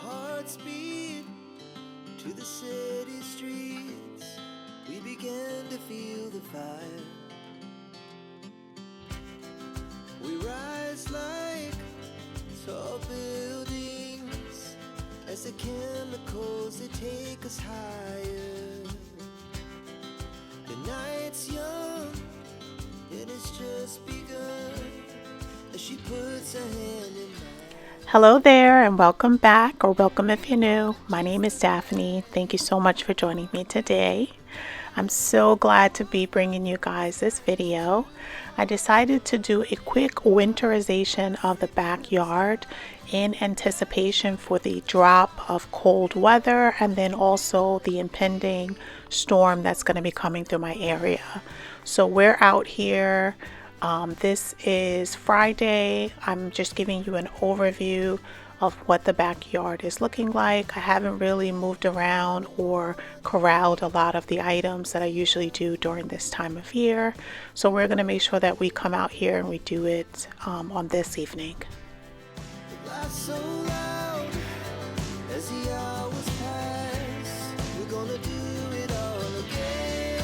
hearts beat to the city streets. We began to feel the fire. We rise like tall buildings as the chemicals, they take us higher. The night's young and it's just begun as she puts her hand in mine. Hello there and welcome back, or welcome if you're new. My name is Daphne. Thank you so much for joining me today. I'm so glad to be bringing you guys this video. I decided to do a quick winterization of the backyard in anticipation for the drop of cold weather and then also the impending storm that's going to be coming through my area. So we're out here. This is Friday. I'm just giving you an overview of what the backyard is looking like. I haven't really moved around or corralled a lot of the items that I usually do during this time of year. So we're going to make sure that we come out here and we do it on this evening. So loud, as the hours pass, we're gonna do it all again.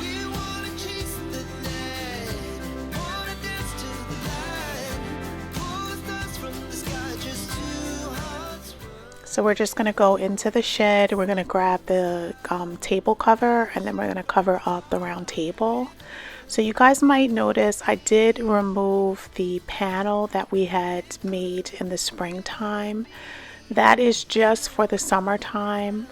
We wanna chase the night, wanna dance to the light, pull the stars from the sky, just two hearts. So we're just gonna go into the shed. We're gonna grab the table cover, and then we're gonna cover up the round table. So you guys might notice I did remove the panel that we had made in the springtime. That is just for the summertime.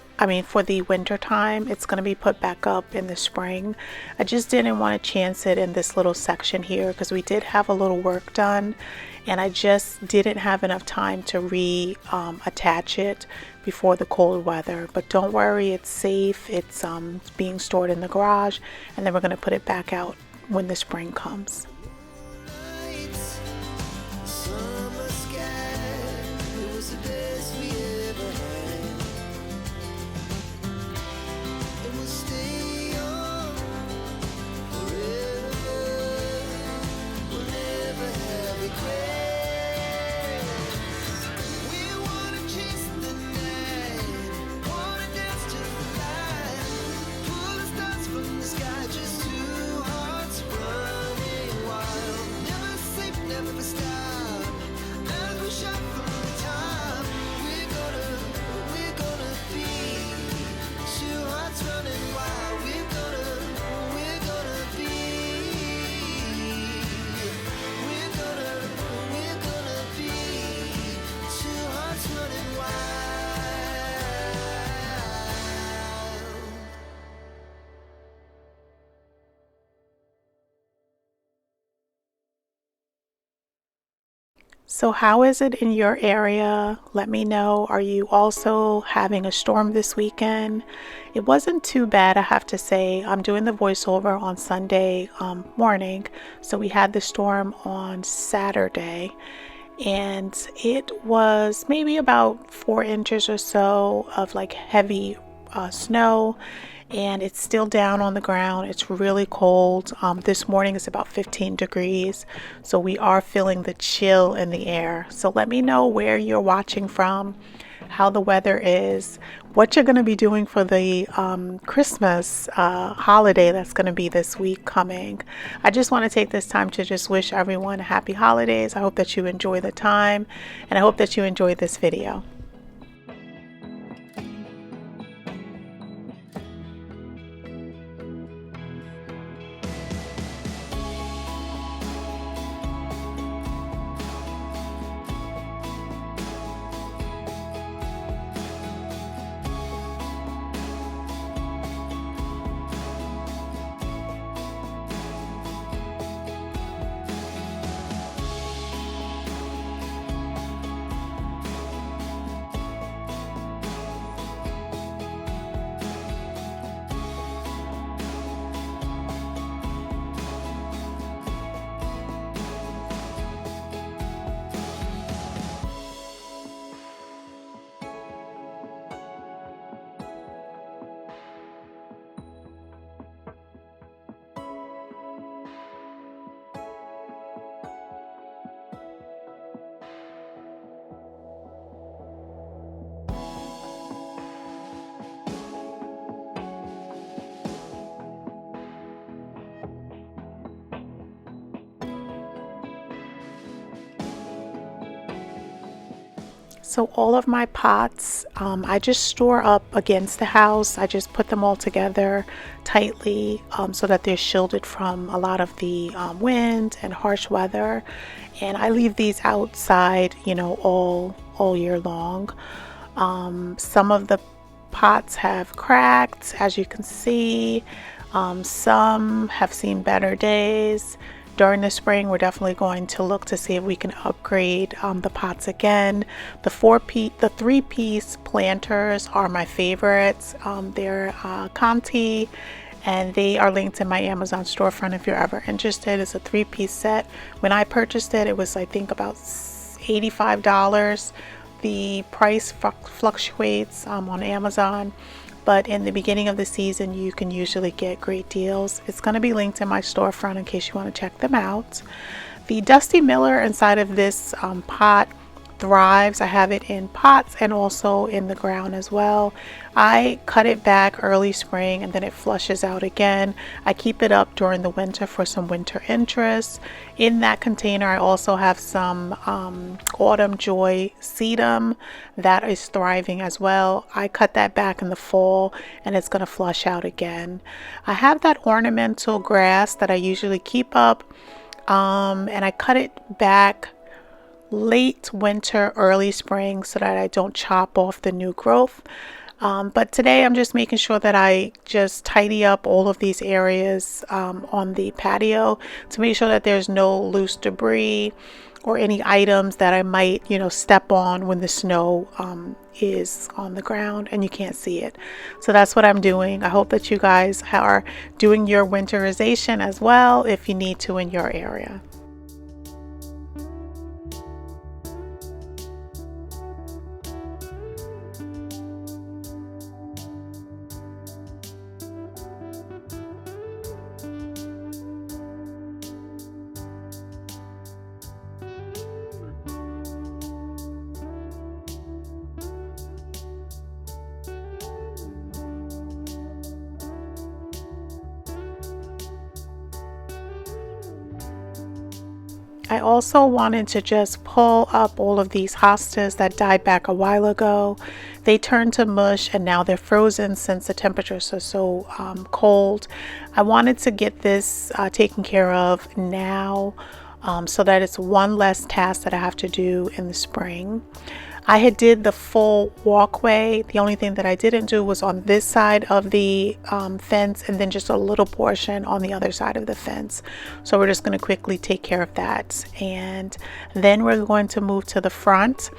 For the winter time. It's going to be put back up in the spring. I just didn't want to chance it in this little section here because we did have a little work done and I just didn't have enough time to attach it before the cold weather. But don't worry, it's safe. It's being stored in the garage, and then we're going to put it back out when the spring comes. So how is it in your area? Let me know. Are you also having a storm this weekend? It wasn't too bad, I have to say. I'm doing the voiceover on Sunday morning. So we had the storm on Saturday, and it was maybe about 4 inches or so of like heavy snow. And it's still down on the ground. It's really cold. This morning is about 15 degrees. So we are feeling the chill in the air. So let me know where you're watching from, how the weather is, what you're going to be doing for the Christmas holiday that's going to be this week coming. I just want to take this time to just wish everyone a happy holidays. I hope that you enjoy the time, and I hope that you enjoy this video. So all of my pots, I just store up against the house. I just put them all together tightly so that they're shielded from a lot of the wind and harsh weather. And I leave these outside, you know, all year long. Some of the pots have cracked, as you can see. Some have seen better days. During the spring, we're definitely going to look to see if we can upgrade the pots again. The 3-piece planters are my favorites. They're Conti, and they are linked in my Amazon storefront if you're ever interested. It's a 3-piece set. When I purchased it, it was I think about $85. The price fluctuates on Amazon, but in the beginning of the season you can usually get great deals. It's going to be linked in my storefront in case you want to check them out. The Dusty Miller inside of this pot thrives. I have it in pots and also in the ground as well. I cut it back early spring and then it flushes out again. I keep it up during the winter for some winter interest. In that container I also have some autumn joy sedum that is thriving as well. I cut that back in the fall and it's going to flush out again. I have that ornamental grass that I usually keep up and I cut it back late winter, early spring so that I don't chop off the new growth. But today I'm just making sure that I just tidy up all of these areas on the patio to make sure that there's no loose debris or any items that I might, you know, step on when the snow is on the ground and you can't see it. So that's what I'm doing. I hope that you guys are doing your winterization as well if you need to in your area. I also wanted to just pull up all of these hostas that died back a while ago. They turned to mush and now they're frozen since the temperatures are so cold. I wanted to get this taken care of now so that it's one less task that I have to do in the spring. I had did the full walkway. The only thing that I didn't do was on this side of the fence and then just a little portion on the other side of the fence. So we're just going to quickly take care of that. And then we're going to move to the front.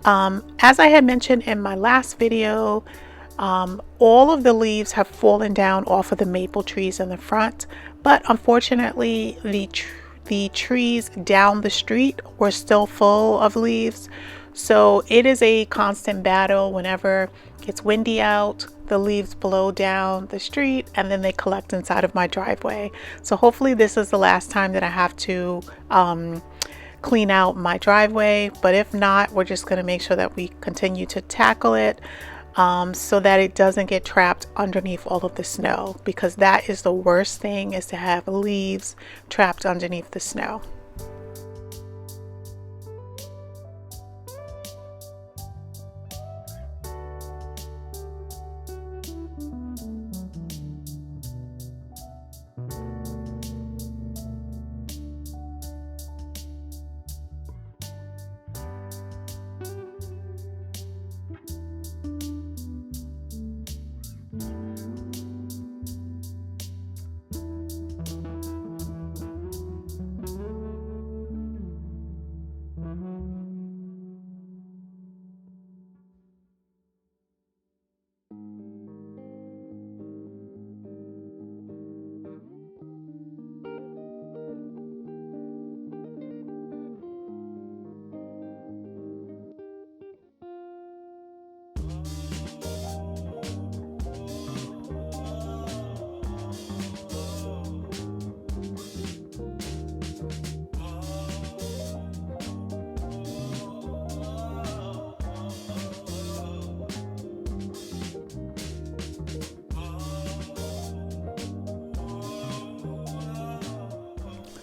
As I had mentioned in my last video, all of the leaves have fallen down off of the maple trees in the front, but unfortunately the trees down the street were still full of leaves. So it is a constant battle. Whenever it's windy out, the leaves blow down the street and then they collect inside of my driveway. So hopefully this is the last time that I have to clean out my driveway, but if not, we're just going to make sure that we continue to tackle it so that it doesn't get trapped underneath all of the snow, because that is the worst thing, is to have leaves trapped underneath the snow.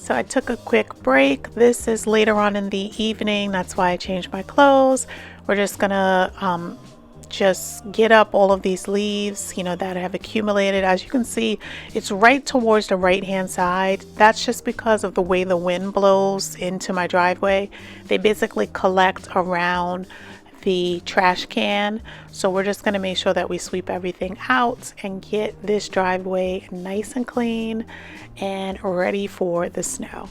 So I took a quick break. This is later on in the evening. That's why I changed my clothes. We're just gonna just get up all of these leaves, you know, that have accumulated. As you can see, it's right towards the right hand side. That's just because of the way the wind blows into my driveway. They basically collect around the trash can. So we're just going to make sure that we sweep everything out and get this driveway nice and clean and ready for the snow.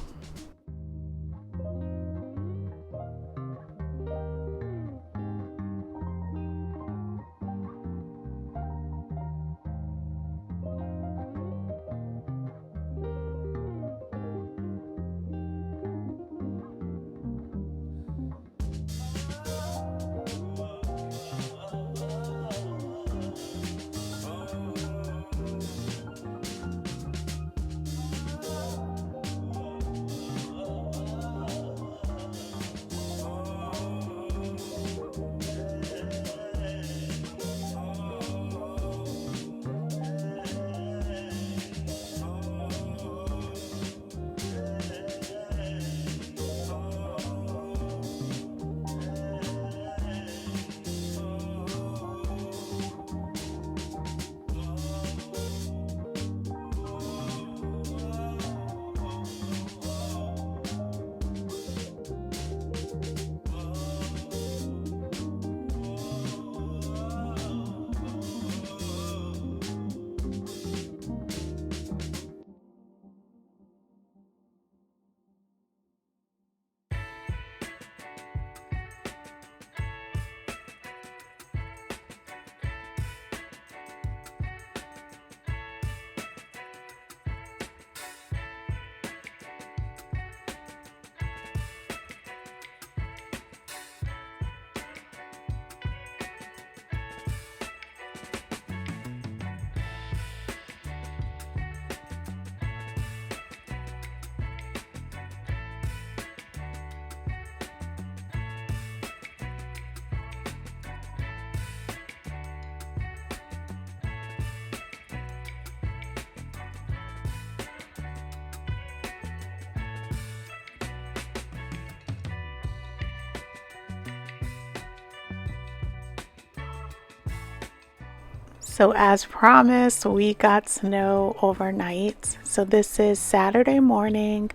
So as promised, we got snow overnight. So this is Saturday morning.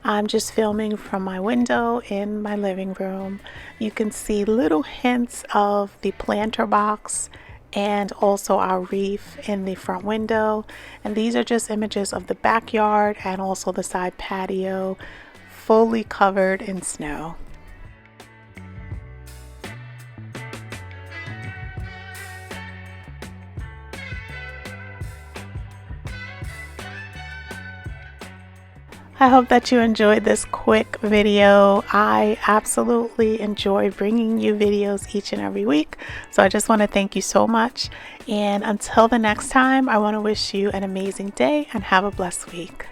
I'm just filming from my window in my living room. You can see little hints of the planter box and also our reef in the front window. And these are just images of the backyard and also the side patio fully covered in snow. I hope that you enjoyed this quick video. I absolutely enjoy bringing you videos each and every week. So I just want to thank you so much. And until the next time, I want to wish you an amazing day and have a blessed week.